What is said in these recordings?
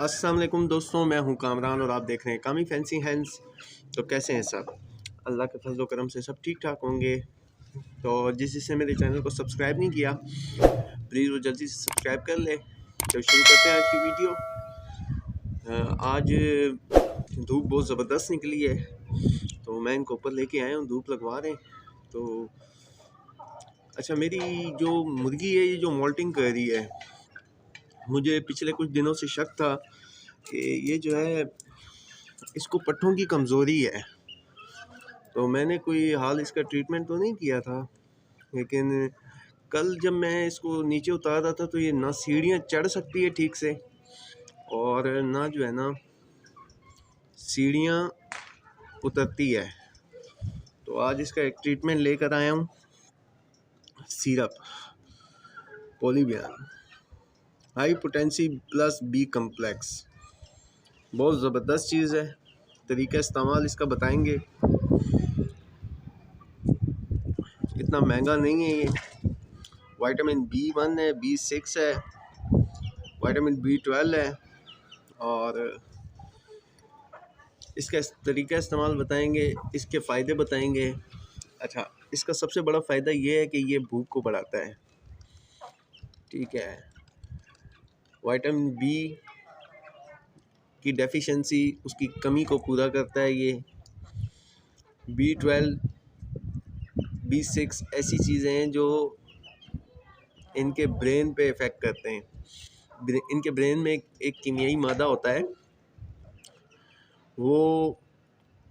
अस्सलाम वालेकुम दोस्तों, मैं हूं कामरान और आप देख रहे हैं कामी फैंसी हैंड्स। तो कैसे हैं सब? अल्लाह के फजल करम से सब ठीक ठाक होंगे। तो जिसने मेरे चैनल को सब्सक्राइब नहीं किया, प्लीज़ वो जल्दी से सब्सक्राइब कर ले। तो शुरू करते हैं आज की वीडियो। आज धूप बहुत ज़बरदस्त निकली है, तो मैं इनको ऊपर लेके आया हूँ, धूप लगवा रहे हैं। तो अच्छा, मेरी जो मुर्गी है ये जो मोल्टिंग कर रही है, मुझे पिछले कुछ दिनों से शक था कि ये जो है इसको पट्ठों की कमज़ोरी है। तो मैंने कोई हाल इसका ट्रीटमेंट तो नहीं किया था, लेकिन कल जब मैं इसको नीचे उतार रहा था तो ये ना सीढ़ियाँ चढ़ सकती है ठीक से, और ना जो है ना सीढ़ियाँ उतरती है। तो आज इसका एक ट्रीटमेंट लेकर आया हूँ, syrup Polybion high potency plus B complex. बहुत ज़बरदस्त चीज़ है, तरीका इस्तेमाल इसका बताएंगे। इतना महंगा नहीं है ये। विटामिन B1 है, B6 है, विटामिन B12 है, और इसका तरीका इस्तेमाल बताएंगे, इसके फ़ायदे बताएंगे। अच्छा, इसका सबसे बड़ा फ़ायदा ये है कि ये भूख को बढ़ाता है, ठीक है। विटामिन B की डेफिशिएंसी, उसकी कमी को पूरा करता है ये। B12, B6 ऐसी चीज़ें हैं जो इनके ब्रेन पे इफ़ेक्ट करते हैं। इनके ब्रेन में एक कीमियाई मादा होता है, वो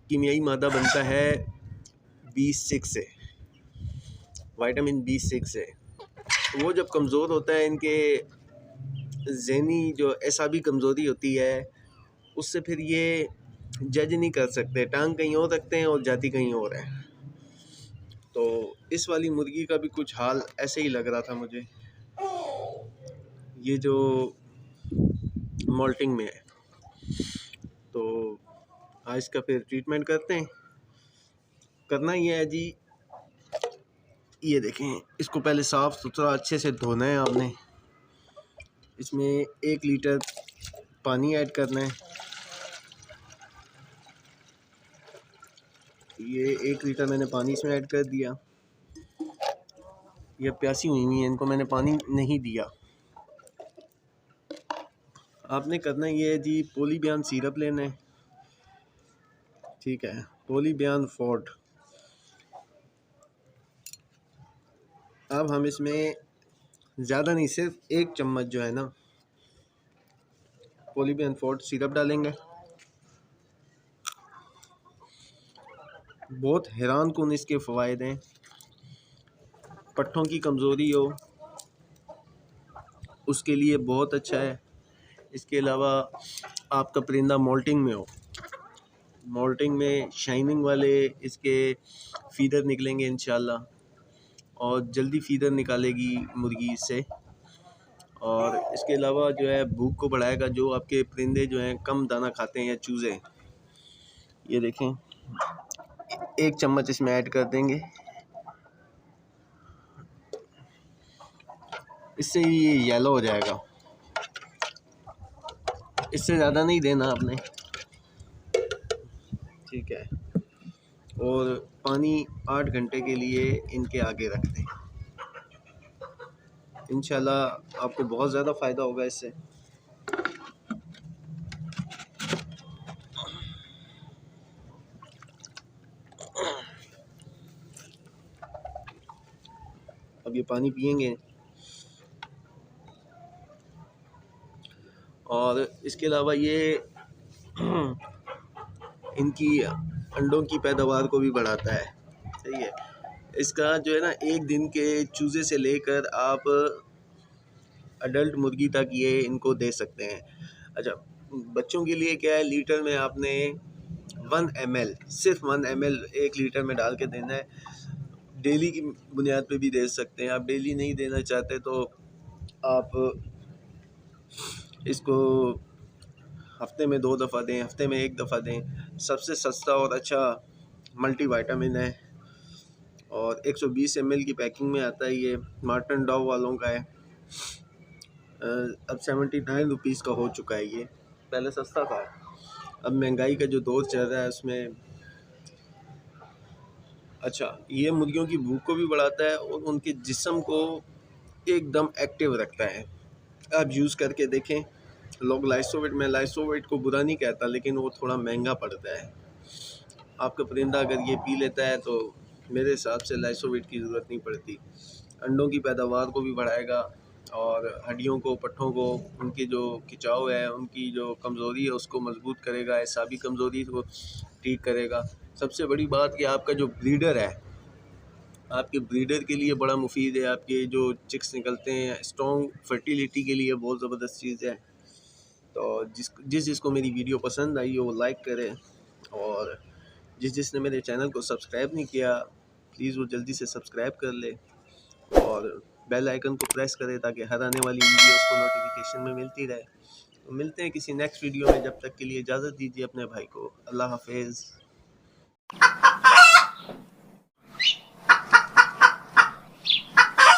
कीमियाई मादा बनता है B6 से, विटामिन B6 से। वो जब कमज़ोर होता है, इनके ज़हनी जो एसाबी कमज़ोरी होती है, उससे फिर ये जज नहीं कर सकते, टांग कहीं और रखते हैं और जाती कहीं और है। तो इस वाली मुर्गी का भी कुछ हाल ऐसे ही लग रहा था मुझे, ये जो मोल्टिंग में है। तो आज इसका फिर ट्रीटमेंट करते हैं। करना ही है जी, ये देखें, इसको पहले साफ़ सुथरा अच्छे से धोना है आपने। इसमें 1 लीटर पानी ऐड करना है। ये 1 लीटर मैंने पानी इसमें ऐड कर दिया। ये प्यासी हुई है, इनको मैंने पानी नहीं दिया। आपने करना ये है जी, पोलीबियन सिरप लेना है, ठीक है, पोलीबियन फोर्ट। अब हम इसमें ज़्यादा नहीं, सिर्फ 1 चम्मच जो है ना पोलीबियन फोर्ट सिरप डालेंगे। बहुत हैरान कुन इसके फ़वाइद हैं। पट्ठों की कमज़ोरी हो उसके लिए बहुत अच्छा है। इसके अलावा आपका परिंदा मोल्टिंग में हो, मोल्टिंग में शाइनिंग वाले इसके फीदर निकलेंगे इंशाल्लाह, और जल्दी फीदर निकालेगी मुर्गी इससे। और इसके अलावा जो है भूख को बढ़ाएगा। जो आपके परिंदे जो हैं कम दाना खाते हैं या चूज़े, ये देखें, 1 चम्मच इसमें ऐड कर देंगे। इससे ये येलो हो जाएगा। इससे ज़्यादा नहीं देना आपने, ठीक है। और पानी 8 घंटे के लिए इनके आगे रख दें। इंशाल्लाह आपको बहुत ज़्यादा फ़ायदा होगा इससे। अब ये पानी पिएंगे। और इसके अलावा ये इनकी अंडों की पैदावार को भी बढ़ाता है, सही है। इसका जो है ना, 1 दिन के चूज़े से लेकर आप अडल्ट मुर्गी तक ये इनको दे सकते हैं। अच्छा, बच्चों के लिए क्या है, लीटर में आपने 1 ml, सिर्फ 1 ml 1 लीटर में डाल के देना है। डेली की बुनियाद पे भी दे सकते हैं। आप डेली नहीं देना चाहते तो आप इसको हफ्ते में 2 दफ़ा दें, हफ्ते में 1 दफ़ा दें। सबसे सस्ता और अच्छा मल्टी विटामिन है, और 120 ml की पैकिंग में आता है। ये मार्टन डॉव वालों का है। अब 79 रुपीज़ का हो चुका है ये। पहले सस्ता था, अब महंगाई का जो दौर चल रहा है उसमें। अच्छा, ये मुर्गियों की भूख को भी बढ़ाता है और उनके जिस्म को एकदम एक्टिव रखता है। आप यूज़ करके देखें। लोग लाइसोविट, मैं लाइसोविट को बुरा नहीं कहता, लेकिन वो थोड़ा महंगा पड़ता है। आपका परिंदा अगर ये पी लेता है तो मेरे हिसाब से लाइसोविट की ज़रूरत नहीं पड़ती। अंडों की पैदावार को भी बढ़ाएगा और हड्डियों को, पट्ठों को, उनकी जो खिंचाव है, उनकी जो कमज़ोरी है उसको मजबूत करेगा, एसाबी कमज़ोरी को ठीक करेगा। सबसे बड़ी बात कि आपका जो ब्रीडर है, आपके ब्रीडर के लिए बड़ा मुफीद है। आपके जो चिक्स निकलते हैं स्ट्रॉन्ग फर्टिलिटी के लिए बहुत ज़बरदस्त चीज़ है। तो जिसको मेरी वीडियो पसंद आई वो लाइक करे, और जिसने मेरे चैनल को सब्सक्राइब नहीं किया प्लीज़ वो जल्दी से सब्सक्राइब कर ले और बेल आइकन को प्रेस करे ताकि हर आने वाली वीडियो उसको नोटिफिकेशन में मिलती रहे। तो मिलते हैं किसी नेक्स्ट वीडियो में, जब तक के लिए इजाज़त दीजिए अपने भाई को। अल्लाह हाफिज़।